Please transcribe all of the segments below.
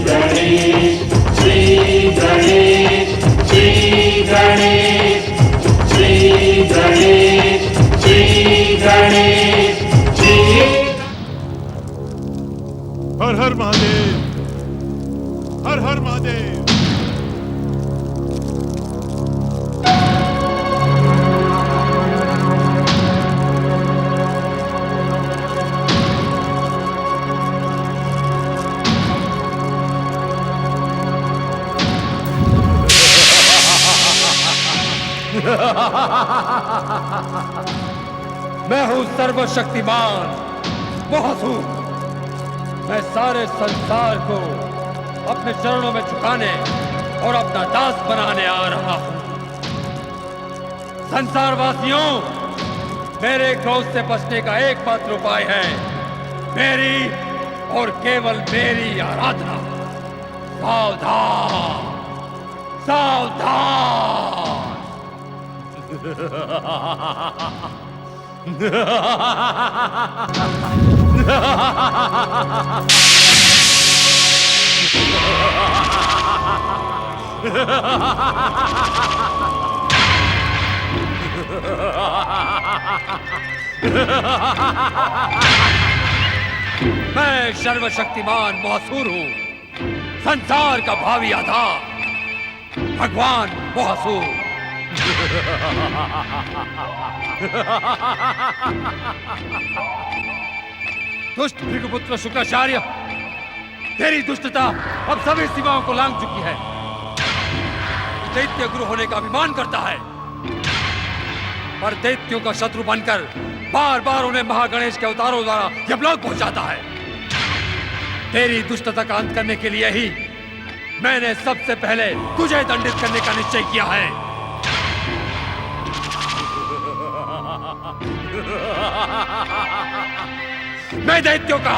गणेश श्री गणेश श्री गणेश श्री गणेश श्री गणेश श्री। हर हर महादेव, हर हर महादेव। मैं हूं सर्वशक्तिमान महासूर। मैं सारे संसार को अपने चरणों में झुकाने और अपना दास बनाने आ रहा हूं। संसारवासियों, मेरे क्रोध से बचने का एकमात्र उपाय है मेरी और केवल मेरी आराधना। सावधान सावधान। मैं सर्वशक्तिमान महासूर हूं, संसार का भावी आधार भगवान महासूर। दुष्ट भृगुपुत्र शुक्राचार्य, तेरी दुष्टता अब सभी सीमाओं को लांघ चुकी है। दैत्य गुरु होने का अभिमान करता है, पर दैत्यों का शत्रु बनकर बार बार उन्हें महागणेश के अवतारों द्वारा यमलोक पहुंचाता है। तेरी दुष्टता का अंत करने के लिए ही मैंने सबसे पहले तुझे दंडित करने का निश्चय किया है। मैं दैत्यों का,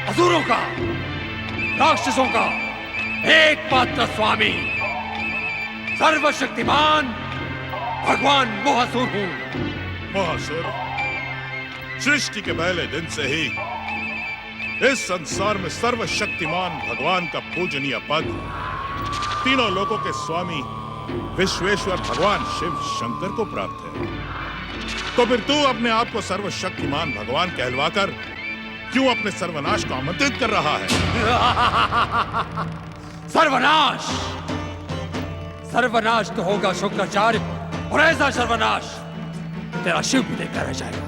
असुरों का, राक्षसों का एकमात्र स्वामी सर्वशक्तिमान भगवान महासूर हूं। महासुर, सृष्टि के पहले दिन से ही इस संसार में सर्वशक्तिमान भगवान का पूजनीय पद तीनों लोकों के स्वामी विश्वेश्वर भगवान शिव शंकर को प्राप्त है। तो फिर तू अपने आप को सर्वशक्तिमान भगवान कहलवाकर क्यों अपने सर्वनाश को आमंत्रित कर रहा है? सर्वनाश? सर्वनाश तो होगा शुक्राचार्य, और ऐसा सर्वनाश तेरा शिव भी देखता रह जाएगा।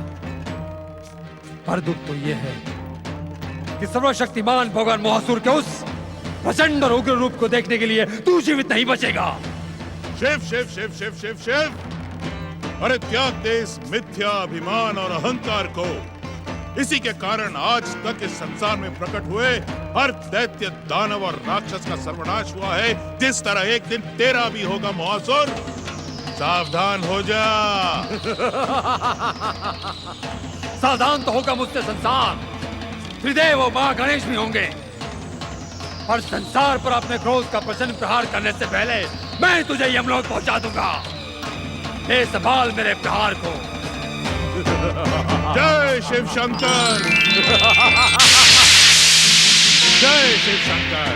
पर दुख तो यह है कि सर्वशक्तिमान भगवान महासूर के उस प्रचंड और उग्र रूप को देखने के लिए तू जीवित नहीं बचेगा। शिव शिव शिव शिव शिव शिव, अरे त्याग दे इस मिथ्या अभिमान और अहंकार को। इसी के कारण आज तक इस संसार में प्रकट हुए हर दैत्य, दानव और राक्षस का सर्वनाश हुआ है, जिस तरह एक दिन तेरा भी होगा महासुर। सावधान हो जा। सावधान तो होगा मुझसे संसार, त्रिदेव और मां गणेश भी होंगे, पर संसार पर अपने क्रोध का प्रचंड प्रहार करने से पहले मैं तुझे यमलोक पहुंचा दूंगा। ले संभाल मेरे प्रहार को। जय शिव शंकर, जय शिव शंकर।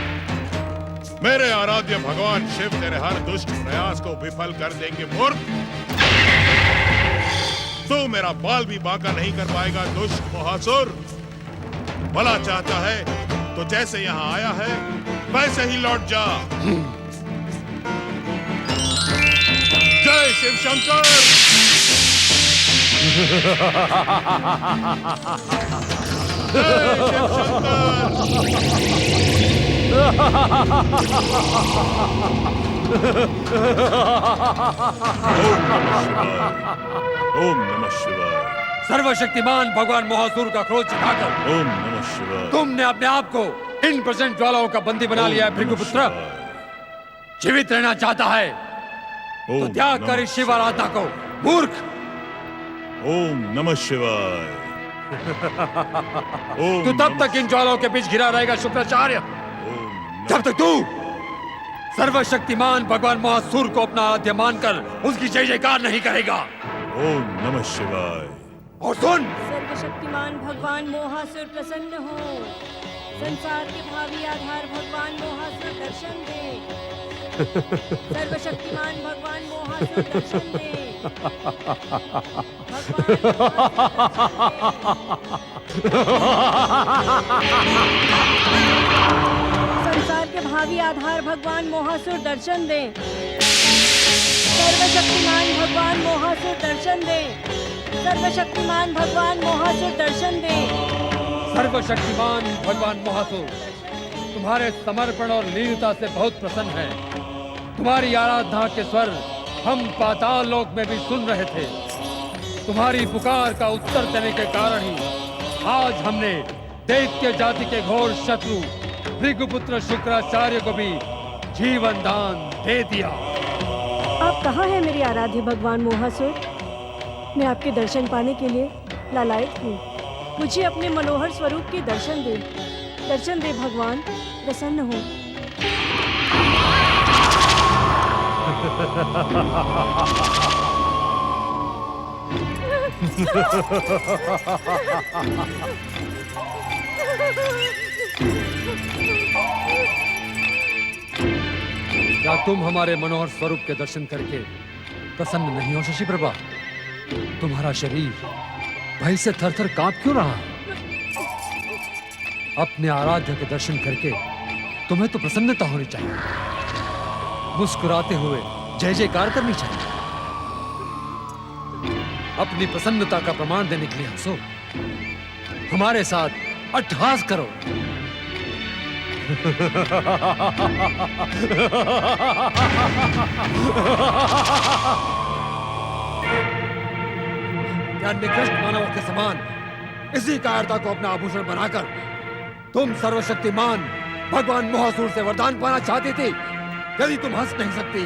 मेरे आराध्य भगवान शिव तेरे हर दुष्ट प्रयास को विफल कर देंगे मूर्ख। तू मेरा बाल भी बांका नहीं कर पाएगा दुष्ट महासुर। भला चाहता है तो जैसे यहाँ आया है वैसे ही लौट जा। जय शिव शंकर। जय शिव शंकर। ओम नमः शिवाय। सर्वशक्तिमान भगवान महासूर का क्रोध छिपाकर ओम नमः शिवाय तुमने अपने आप को इन प्रचंड ज्वालाओं का बंदी बना लिया है। भृगुपुत्र, जीवित रहना चाहता है तो त्याग कर इस शिव आराधना को, मूर्ख। ओम नमः शिवाय। तू तब तक इन ज्वालाओं के बीच घिरा रहेगा शुक्राचार्य, जब तक तू सर्वशक्तिमान भगवान महासूर को अपना आराध्य मानकर उसकी जय जयकार नहीं करेगा। ओम नमः शिवाय। और सुन, सर्वशक्तिमान भगवान महासुर प्रसन्न हो। संसार के भावी आधार भगवान मोहासुर दर्शन दे। सर्वशक्तिमान भगवान मोहासुर दर्शन दे। संसार के भावी आधार भगवान मोहासुर दर्शन दे। सर्वशक्तिमान भगवान मोहासुर दर्शन दे। सर्वशक्तिमान भगवान मोहासुर दर्शन दे। सर्वशक्तिमान भगवान मोहासुर तुम्हारे समर्पण और लीलता से बहुत प्रसन्न है। तुम्हारी आराधना के स्वर हम पाताल लोक में भी सुन रहे थे। तुम्हारी पुकार का उत्तर देने के कारण ही आज हमने दैत्य जाति के घोर शत्रु भृगुपुत्र शुक्राचार्य को भी जीवन दान दे दिया। आप कहाँ हैं मेरे आराध्य भगवान मोहासुर? मैं आपके दर्शन पाने के लिए लालायित हूँ। मुझे अपने मनोहर स्वरूप के दर्शन दे। दर्शन दे भगवान, प्रसन्न हो। क्या तुम हमारे मनोहर स्वरूप के दर्शन करके प्रसन्न नहीं हो शशि प्रभा? तुम्हारा शरीर भय से थरथर कांप क्यों रहा है? अपने आराध्य के दर्शन करके तुम्हें तो प्रसन्नता होनी चाहिए। मुस्कुराते हुए जय जयकार करनी चाहिए। अपनी प्रसन्नता का प्रमाण देने के लिए हंसो। हमारे साथ अट्टहास करो। क्या निकृष्ट मानवों के समान इसी कायरता को अपना आभूषण बनाकर तुम सर्वशक्तिमान भगवान मोहासुर से वरदान पाना चाहती थी? यदि तुम हंस नहीं सकती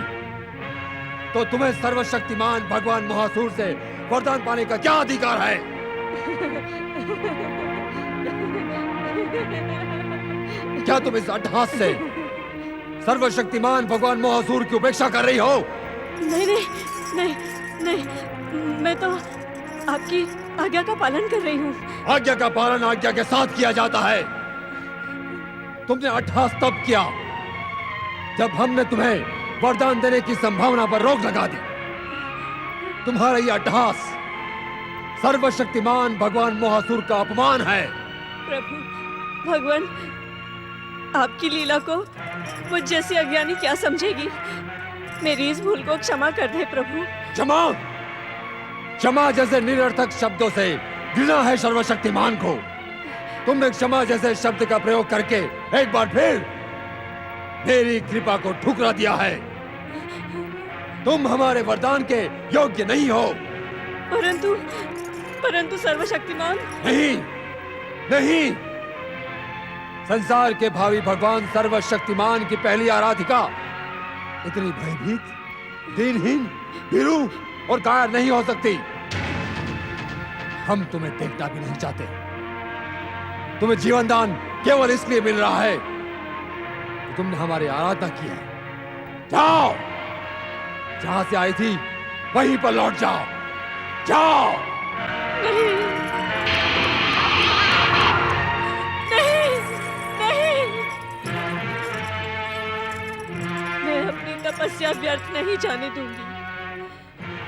तो तुम्हें सर्वशक्तिमान भगवान मोहासुर से वरदान पाने का क्या अधिकार है? क्या तुम इस अट्टहास से सर्वशक्तिमान भगवान मोहासुर की उपेक्षा कर रही हो? नहीं नहीं नहीं नहीं, मैं तो आपकी आज्ञा का पालन कर रही हूँ। आज्ञा का पालन आज्ञा के साथ किया जाता है। तुमने अट्टहास तब किया जब हमने तुम्हें वरदान देने की संभावना पर रोक लगा दी। तुम्हारा यह अट्टहास सर्वशक्तिमान भगवान मोहासुर का अपमान है। प्रभु भगवान, आपकी लीला को मुझ जैसी अज्ञानी क्या समझेगी? मेरी इस भूल को क्षमा कर दे प्रभु। क्षमा? क्षमा जैसे निरर्थक शब्दों से घृणा है सर्वशक्तिमान को। तुमने क्षमा जैसे शब्द का प्रयोग करके एक बार फिर मेरी कृपा को ठुकरा दिया है। तुम हमारे वरदान के योग्य नहीं हो। परंतु सर्वशक्तिमान। नहीं नहीं, संसार के भावी भगवान सर्वशक्तिमान की पहली आराधिका इतनी भयभीत, दीनहीन, भीरू और कायर नहीं हो सकती। हम तुम्हें देखना भी नहीं चाहते। तुम्हें जीवन दान केवल इसलिए मिल रहा है कि तुमने हमारी आराधना की है। जाओ, जहां से आई थी वहीं पर लौट जाओ। जाओ। नहीं नहीं नहीं, मैं अपनी तपस्या व्यर्थ नहीं जाने दूंगी।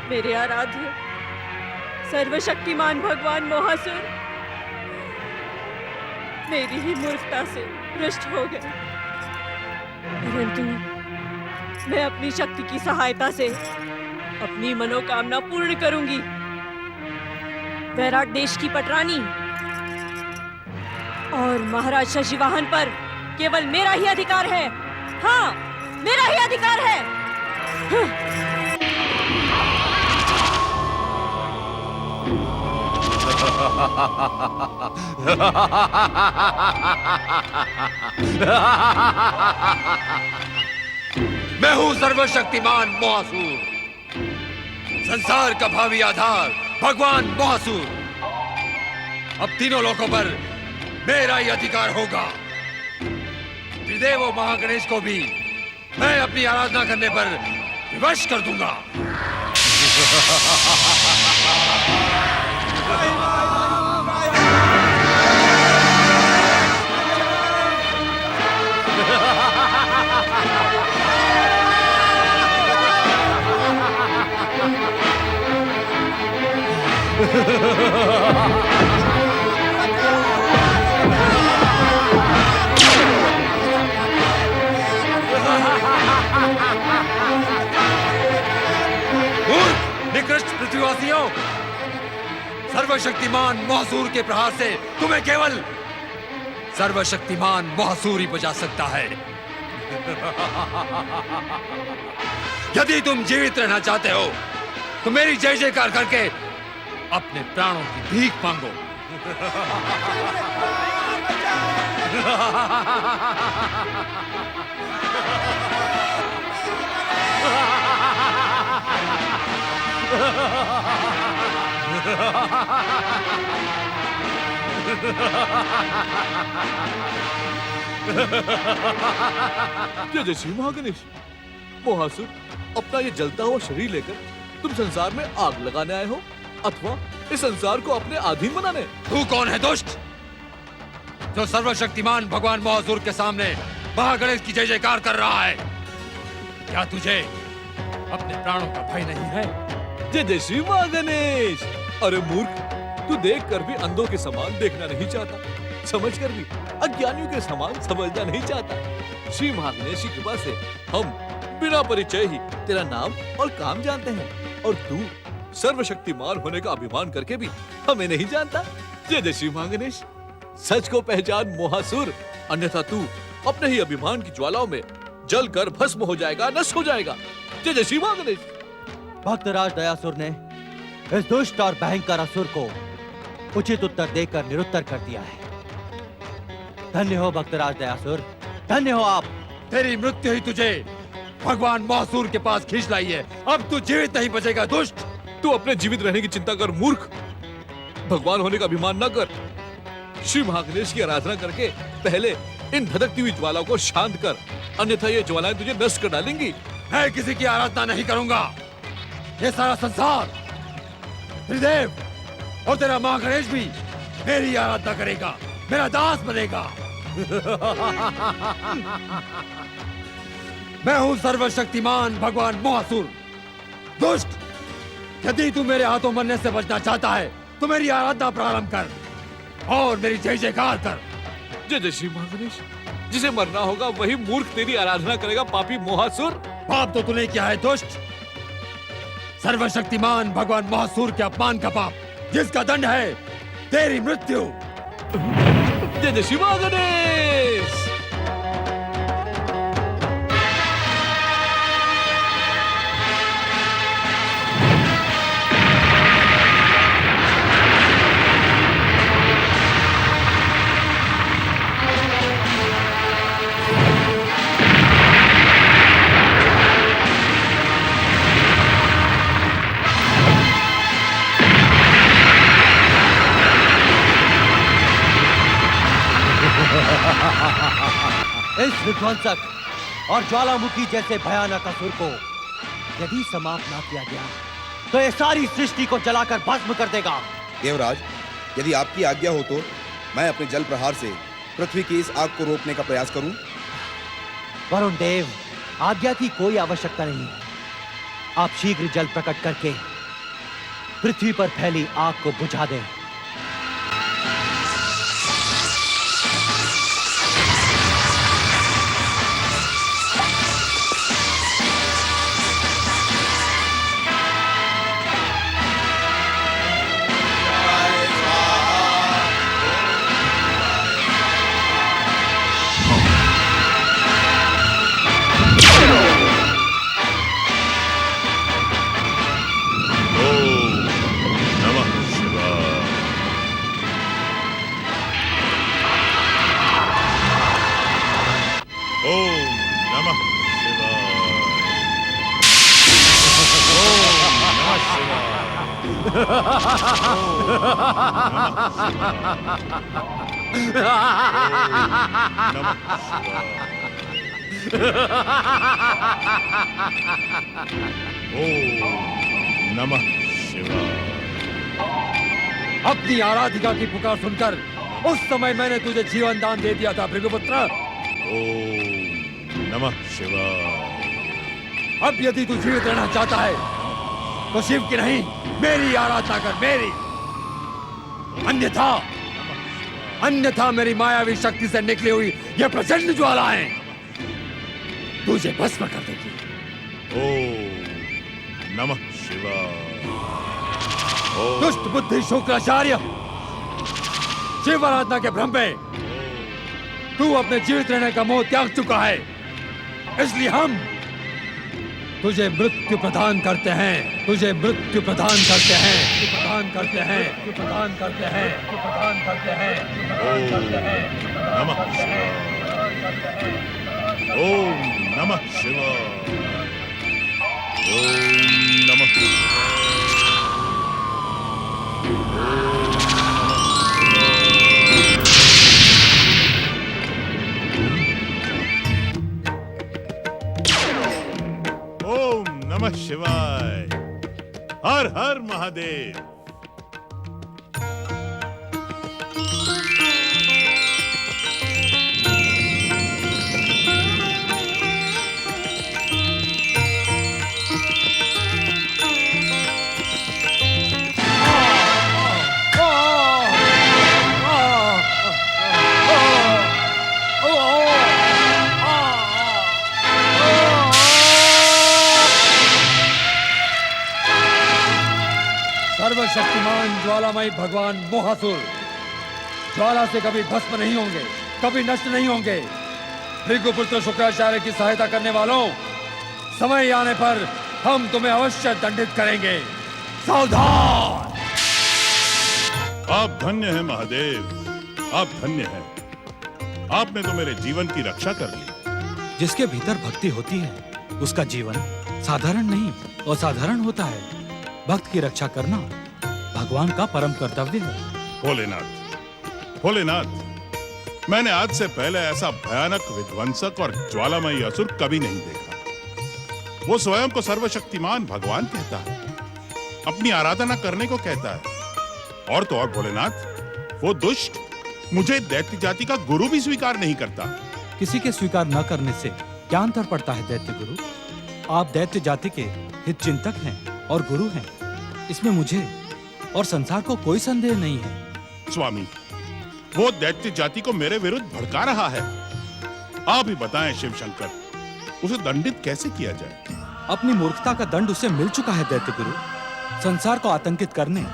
मेरे आराध्य सर्वशक्तिमान भगवान मोहासुर मेरी ही मूर्खता से भ्रष्ट हो गए। परंतु मैं अपनी शक्ति की सहायता से अपनी मनोकामना पूर्ण करूंगी। वैराट देश की पटरानी और महाराज शशिवाहन पर केवल मेरा ही अधिकार है। हाँ, मेरा ही अधिकार है। मैं हूं सर्वशक्तिमान मोहासुर, संसार का भावी आधार भगवान मोहासुर। अब तीनों लोकों पर मेरा ही अधिकार होगा। त्रिदेव महागणेश को भी मैं अपनी आराधना करने पर विवश कर दूंगा। निकृष्ट पृथ्वीवासियों, सर्वशक्तिमान मोहसूर के प्रहार से तुम्हें केवल सर्वशक्तिमान मोहसूर ही बचा सकता है। यदि तुम जीवित रहना चाहते हो तो मेरी जय जयकार करके अपने प्राणों की भीख मांगो। तेजस्वी महागणेश, मोहासुर अपना ये जलता हुआ शरीर लेकर तुम संसार में आग लगाने आए हो अथवा इस संसार को अपने अधीन बनाने? तू कौन है दुष्ट, जो सर्वशक्तिमान भगवान मोहसूर के सामने महागणेश की जय जयकार कर रहा है? क्या तुझे अपने प्राणों का भय नहीं है? तेजस्वी महागणेश, अरे मूर्ख, तू देख कर भी अंधों के समान देखना नहीं चाहता, समझ कर भी अज्ञानियों के समान समझना नहीं चाहता। श्री महागणेश की कृपा से हम बिना परिचय ही तेरा नाम और काम जानते हैं, और तू सर्वशक्तिमान होने का अभिमान करके भी हमें नहीं जानता। तेजस्वी महागणेश, सच को पहचान मोहासुर, अन्यथा तू अपने ही अभिमान की ज्वालाओं में जल कर भस्म हो जाएगा, नष्ट हो जाएगा। तेजस्वी महागणेश। भक्तराज दयासुर ने इस दुष्ट और भयंकर असुर को उचित उत्तर देकर निरुत्तर कर दिया है। धन्य हो भक्तराज दयासुर, धन्य हो आप। तेरी मृत्यु ही तुझे भगवान मोहसूर के पास खींच लाई है। अब तू जीवित नहीं बचेगा दुष्ट। तू अपने जीवित रहने की चिंता कर मूर्ख, भगवान होने का अभिमान न कर। श्री महागणेश की आराधना करके पहले इन भटकती हुई ज्वालाओं को शांत कर, अन्यथा ये ज्वालाएं तुझे नष्ट कर डालेंगी। मैं किसी की आराधना नहीं करूंगा। ये सारा संसार, त्रिदेव और तेरा महागणेश भी मेरी आराधना करेगा, मेरा दास बनेगा। मैं हूं सर्वशक्तिमान भगवान मोहसूर। दुष्ट, यदि तू मेरे हाथों मरने से बचना चाहता है तो मेरी आराधना प्रारंभ कर और मेरी जय जयकार कर। जय श्री महागणेश, जिसे मरना होगा वही मूर्ख तेरी आराधना करेगा, पापी मोहासुर। पाप तो तूने किया है दुष्ट, सर्वशक्तिमान भगवान मोहसूर के अपमान का पाप, जिसका दंड है तेरी मृत्यु। जय श्री महागणेश। इस विध्वंसक और ज्वालामुखी जैसे भयानक असुर को यदि समाप्त ना किया गया तो ये सारी सृष्टि को जलाकर भस्म कर देगा। देवराज, यदि आपकी आज्ञा हो तो मैं अपने जल प्रहार से पृथ्वी की इस आग को रोकने का प्रयास करूं। वरुण देव, आज्ञा की कोई आवश्यकता नहीं। आप शीघ्र जल प्रकट करके पृथ्वी पर फैली आग को बुझा दें। नमः शिवाय। अपनी आराधिका की पुकार सुनकर उस समय मैंने तुझे जीवन दान दे दिया था भृगुपुत्र। ओम नमः शिवाय। अब यदि तू जीवित रहना चाहता है तो शिव की नहीं मेरी आराधना कर, मेरी। अन्यथा अन्यथा मेरी मायावी शक्ति से निकली हुई ये प्रचंड ज्वालाएं तुझे भस्म कर देगी। ओम नमः शिवाय। ओम दुष्ट बुद्धि शुक्राचार्य, शिव आराधना के भ्रम में तू अपने जीवित रहने का मोह त्याग चुका है, इसलिए हम तुझे मृत्यु प्रदान करते हैं, तुझे मृत्यु प्रदान करते हैं, प्रदान करते हैं, प्रदान करते हैं, प्रदान करते हैं, प्रदान करते हैं, नमः शिवाय। ओम नमः शिवाय। ओम नमः शिवाय। ओम नमः शिवाय। हर हर महादेव। सर्वशक्तिमान ज्वालामयी भगवान मोहासुर ज्वाला से कभी भस्म नहीं होंगे, कभी नष्ट नहीं होंगे। भृगुपुत्र शुक्राचार्य की सहायता करने वालों, समय आने पर हम तुम्हें अवश्य दंडित करेंगे, सावधान। आप धन्य हैं महादेव, आप धन्य हैं। आपने तो मेरे जीवन की रक्षा कर ली। जिसके भीतर भक्ति होती है उसका जीवन साधारण नहीं असाधारण होता है। भक्त की रक्षा करना भगवान का परम कर्तव्य है। भोलेनाथ, भोलेनाथ, मैंने आज से पहले ऐसा भयानक विध्वंसक और ज्वालामयी असुर कभी नहीं देखा। वो स्वयं को सर्वशक्तिमान भगवान कहता है, अपनी आराधना करने को कहता है। और तो और भोलेनाथ, वो दुष्ट मुझे दैत्य जाति का गुरु भी स्वीकार नहीं करता। किसी के स्वीकार न करने से क्या अंतर पड़ता है दैत्य गुरु? आप दैत्य जाति के हित चिंतक हैं और गुरु हैं, इसमें मुझे और संसार को कोई संदेह नहीं है। स्वामी, वो दैत्य जाति को मेरे विरुद्ध भड़का रहा है। आप ही बताएं शिव शंकर, उसे दंडित कैसे किया जाए? अपनी मूर्खता का दंड उसे मिल चुका है दैत्य गुरु। संसार को आतंकित करने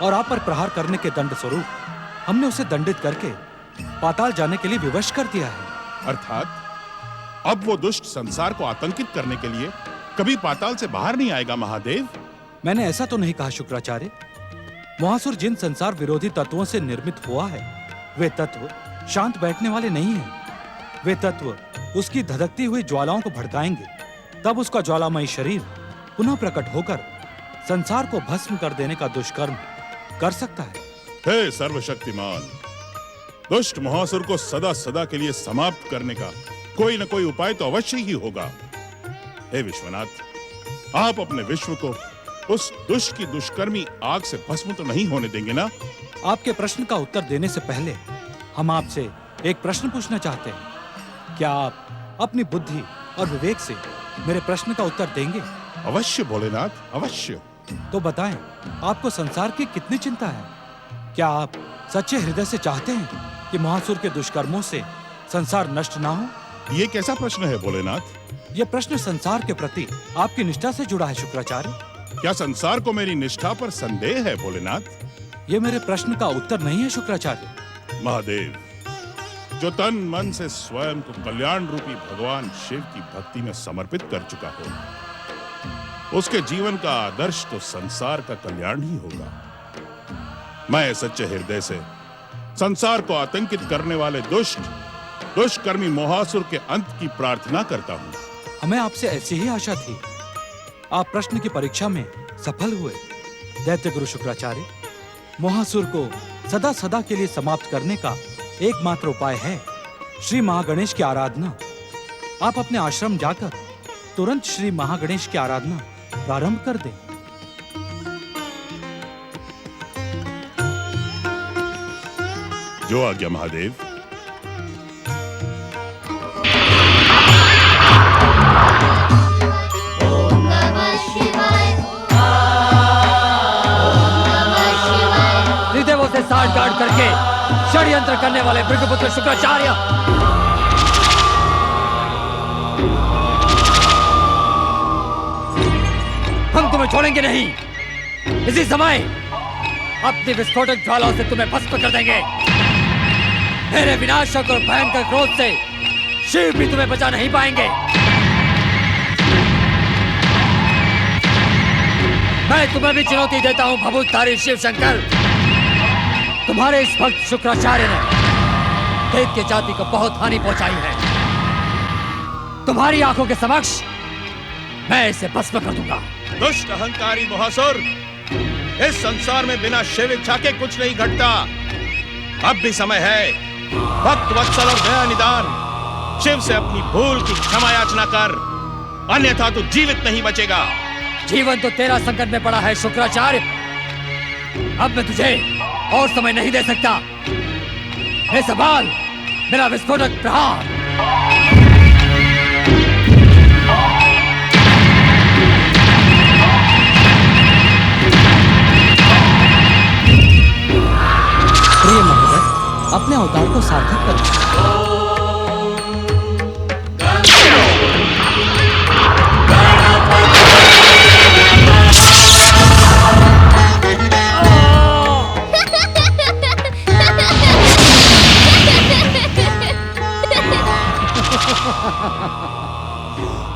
और आप पर प्रहार करने के दंड स्वरूप हमने उसे दंडित करके पाताल जाने के लिए विवश कर दिया है। अर्थात अब वो दुष्ट संसार को आतंकित करने के लिए कभी पाताल से बाहर नहीं आएगा महादेव? मैंने ऐसा तो नहीं कहा शुक्राचार्य। मोहासुर जिन संसार विरोधी तत्वों से निर्मित हुआ है, वे तत्व शांत बैठने वाले नहीं हैं। वे तत्व उसकी धधकती हुई ज्वालाओं को भड़काएंगे, तब उसका ज्वालामयी शरीर पुनः प्रकट होकर संसार को भस्म कर देने का दुष्कर्म कर सकता है। हे सर्वशक्तिमान, दुष्ट मोहासुर को सदा सदा के लिए समाप्त करने का कोई न कोई उपाय तो अवश्य ही होगा। हे विश्वनाथ, आप अपने विश्व को उस दुष्ट की दुष्कर्मी आग से भस्म तो नहीं होने देंगे ना? आपके प्रश्न का उत्तर देने से पहले हम आपसे एक प्रश्न पूछना चाहते हैं। क्या आप अपनी बुद्धि और विवेक से मेरे प्रश्न का उत्तर देंगे? अवश्य भोलेनाथ, अवश्य। तो बताएं, आपको संसार की कितनी चिंता है? क्या आप सच्चे हृदय से चाहते हैं कि महासुर के दुष्कर्मों से संसार नष्ट ना हो? ये कैसा प्रश्न है भोलेनाथ? यह प्रश्न संसार के प्रति आपकी निष्ठा से जुड़ा है शुक्राचार्य। क्या संसार को मेरी निष्ठा पर संदेह है भोलेनाथ? यह मेरे प्रश्न का उत्तर नहीं है शुक्राचार्य। महादेव, जो तन मन से स्वयं को कल्याण रूपी भगवान शिव की भक्ति में समर्पित कर चुका हो, उसके जीवन का आदर्श तो संसार का कल्याण ही होगा। मैं सच्चे हृदय से संसार को आतंकित करने वाले दुष्कर्मी मोहासुर के अंत की प्रार्थना करता हूँ। हमें आपसे ऐसी ही आशा थी। आप प्रश्न की परीक्षा में सफल हुए। दैत्य गुरु शुक्राचार्य, मोहासुर को सदा सदा के लिए समाप्त करने का एकमात्र उपाय है श्री महागणेश की आराधना। आप अपने आश्रम जाकर तुरंत श्री महागणेश की आराधना प्रारंभ कर दें। जो आज्ञा महादेव। त्रिदेवों से साठगांठ करके षड्यंत्र करने वाले भृगुपुत्र शुक्राचार्य, हम तुम्हें छोड़ेंगे नहीं। इसी समय अपनी विस्फोटक ज्वालाओं से तुम्हें भस्म कर देंगे। मेरे विनाशक और भयंकर क्रोध से शिव भी तुम्हें बचा नहीं पाएंगे। मैं तुम्हें भी चुनौती देता हूं भभूतधारी शिव शंकर। तुम्हारे इस भक्त शुक्राचार्य ने दैत्य जाति को बहुत हानि पहुंचाई है। तुम्हारी आंखों के समक्ष मैं इसे भस्म कर दूंगा। दुष्ट अहंकारी मोहासुर, इस संसार में बिना शिव इच्छा के कुछ नहीं घटता। अब भी समय है। भक्त वत्सल और दया निदान शिव से अपनी भूल की क्षमा याचना कर, अन्यथा तू जीवित नहीं बचेगा। जीवन तो तेरा संकट में पड़ा है शुक्राचार्य। अब मैं तुझे और समय नहीं दे सकता। हे सवाल, मेरा विस्फोटक प्रहार। प्रिय महोदय, अपने अवतार को सार्थक करें।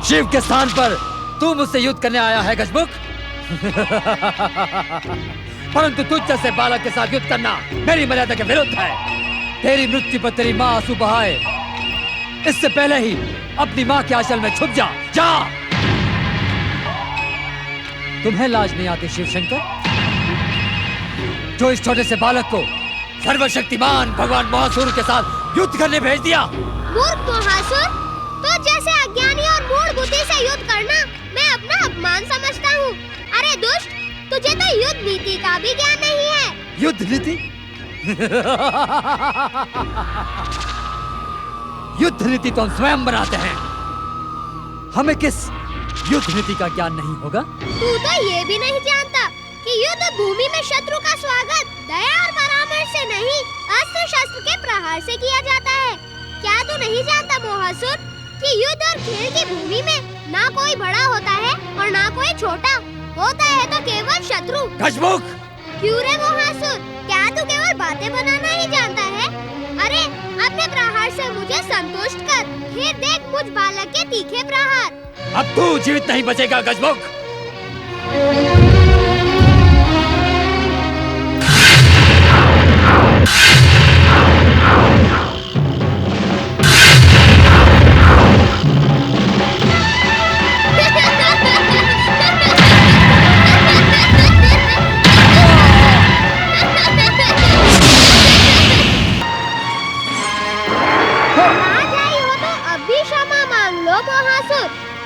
शिव के स्थान पर तू मुझसे युद्ध करने आया है गजमुख। परंतु तुझ जैसे बालक के साथ युद्ध करना मेरी मर्यादा के विरुद्ध है। तेरी मृत्यु पर तेरी माँ आंसू बहाए, इससे पहले ही अपनी माँ के आंचल में छुप जा। जा। तुम्हें लाज नहीं आती शिव शंकर, जो इस छोटे से बालक को सर्वशक्तिमान भगवान महासुर के साथ युद्ध करने भेज दिया? मूर्ख महासुर, तो जैसे अज्ञानी और मूढ़ बुद्धि से युद्ध करना मैं अपना अपमान समझता हूँ। अरे दुष्ट, तुझे तो युद्ध नीति का भी ज्ञान नहीं है। युद्ध नीति? युद्ध नीति तो हम स्वयं बनाते हैं। हमें किस युद्ध नीति का ज्ञान नहीं होगा? तू तो ये भी नहीं जानता कि युद्ध भूमि में शत्रु का स्वागत दया और परामर्श से नहीं, अस्त्र शस्त्र के प्रहार से किया जाता है। क्या तू नहीं जानता मोहासुर कि युद्ध और खेल की भूमि में ना कोई बड़ा होता है और ना कोई छोटा होता है, तो केवल शत्रु। गजमुख! क्यों रे मोहासुर, क्या तू केवल बातें बनाना ही जानता है? अरे अपने प्रहार से मुझे संतुष्ट कर, फिर देख मुझ बालक के तीखे प्रहार। अब तू जीवित नहीं बचेगा गजमुख।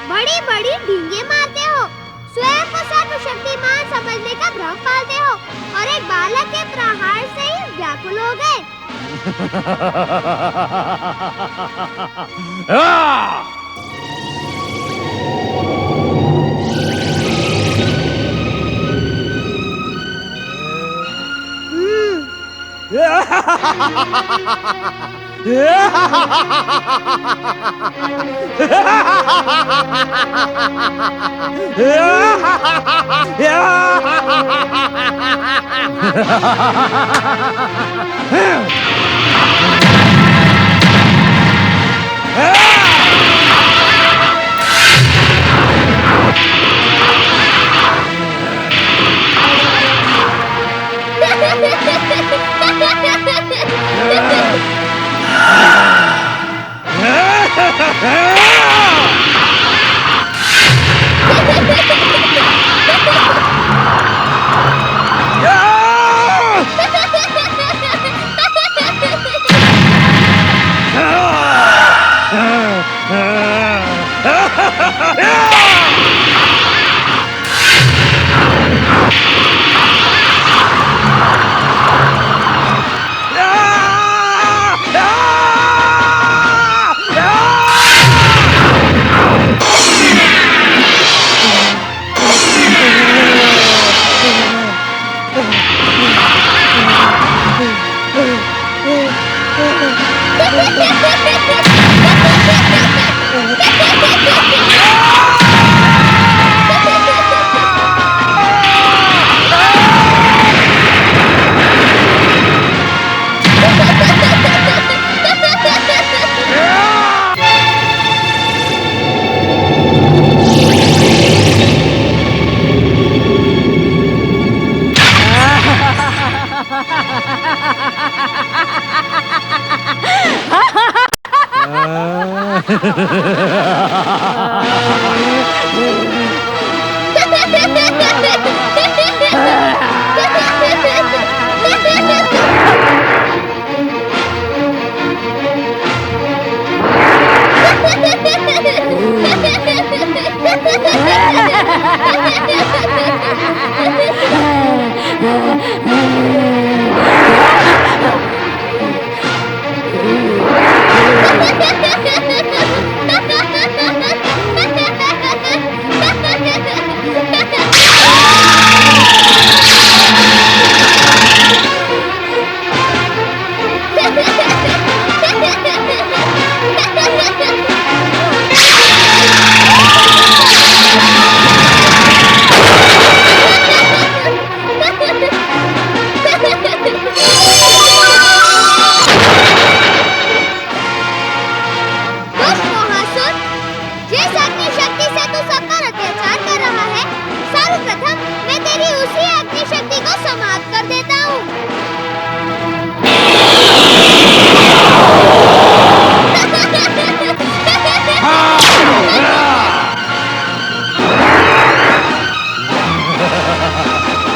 बड़ी बड़ी ढींगे मारते हो, स्वयं को सर्वशक्तिमान समझने का भ्रम पालते हो और एक बालक के प्रहार से ही व्याकुल हो गए।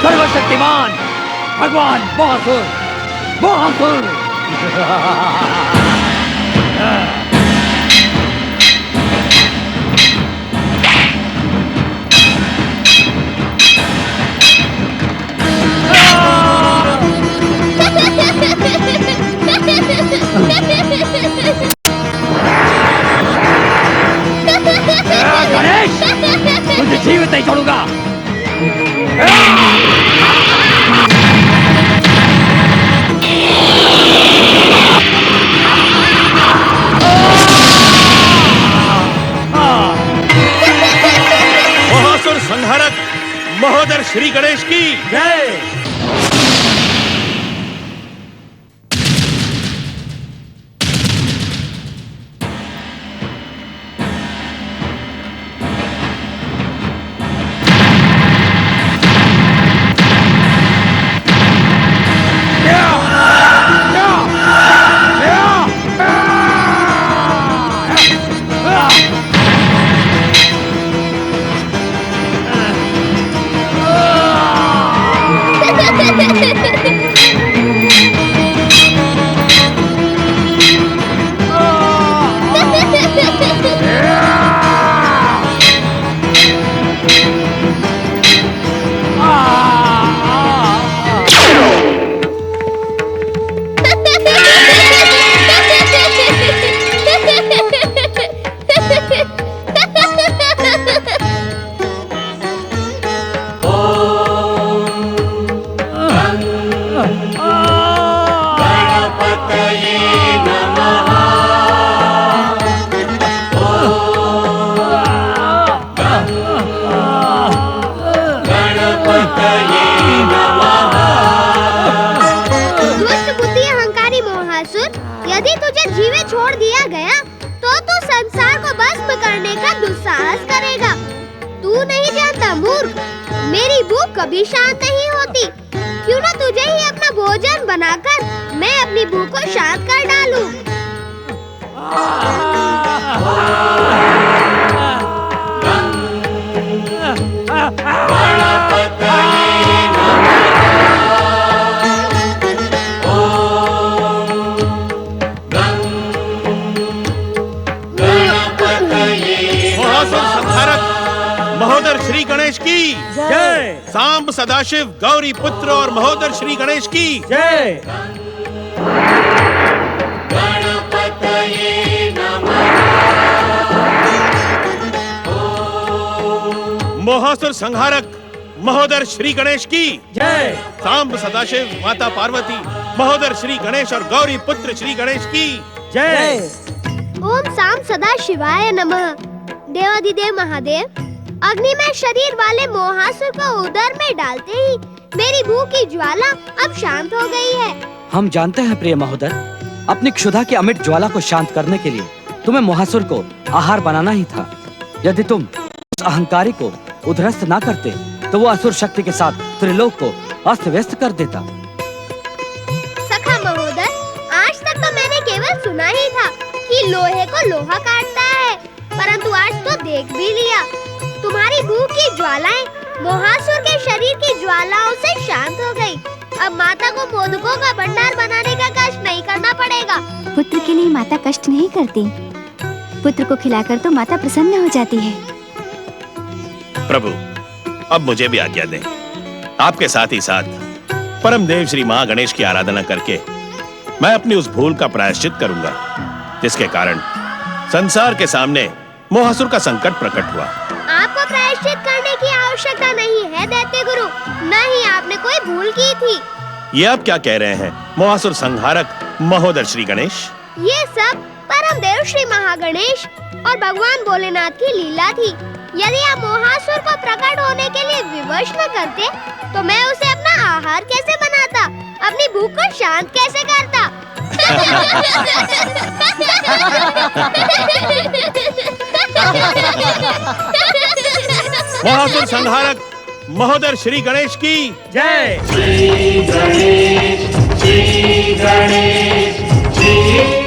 सर्वशक्तिमान भगवान महासुर, महासुर। गणेश, तुझे जीवित नहीं छोड़ूंगा। महासुर संहारक महोदर श्री गणेश की जय। यदि तुझे जीवित छोड़ दिया गया तो तू संसार को भस्म करने का दुस्साहस करेगा। तू नहीं जानता मूर्ख, मेरी भूख कभी शांत नहीं होती। क्यों न तुझे ही अपना भोजन बनाकर मैं अपनी भूख को शांत कर डालूं। महोदर श्री गणेश की जय। सांब सदाशिव गौरी पुत्र और महोदर श्री गणेश की जय। मोहासुर संहारक महोदर श्री गणेश की जय। सांब सदाशिव माता पार्वती महोदर श्री गणेश और गौरी पुत्र श्री गणेश की जय। ओम सांब सदा शिवाय नमः। देवाधिदेव महादेव, अग्नि में शरीर वाले मोहासुर को उदर में डालते ही मेरी भूख की ज्वाला अब शांत हो गई है। हम जानते हैं प्रिय महोदर, अपनी क्षुधा की अमिट ज्वाला को शांत करने के लिए तुम्हें मोहासुर को आहार बनाना ही था। यदि तुम उस अहंकारी को उध्वस्त ना करते तो वो असुर शक्ति के साथ त्रिलोक को अस्त व्यस्त कर देता। सखा महोदर, आज तक तो मैंने केवल सुना ही था कि लोहे को लोहा काटता की ज्वालाएं मोहासुर के शरीर की ज्वालाओं से शांत हो गई। अब माता को मोदकों का भंडार बनाने का कष्ट नहीं करना पड़ेगा। पुत्र के लिए माता कष्ट नहीं करती, पुत्र को खिलाकर तो माता प्रसन्न हो जाती है। प्रभु, अब मुझे भी आज्ञा दें। आपके साथ ही साथ परम देव श्री महागणेश की आराधना करके मैं अपनी उस भूल का प्रायश्चित करूंगा जिसके कारण संसार के सामने मोहासुर का संकट प्रकट हुआ। आपको प्रायश्चित करने की आवश्यकता नहीं है दैत्य गुरु, न ही आपने कोई भूल की थी। ये आप क्या कह रहे हैं मोहासुर संहारक महोदर श्री गणेश? ये सब परम देव श्री महागणेश और भगवान भोलेनाथ की लीला थी। यदि आप मोहासुर को प्रकट होने के लिए विवश न करते तो मैं उसे अपना आहार कैसे बनाता, अपनी भूख को शांत कैसे करता? मोहासुर संहारक महोदर श्री गणेश की जय। श्री गणेश, श्री गणेश, श्री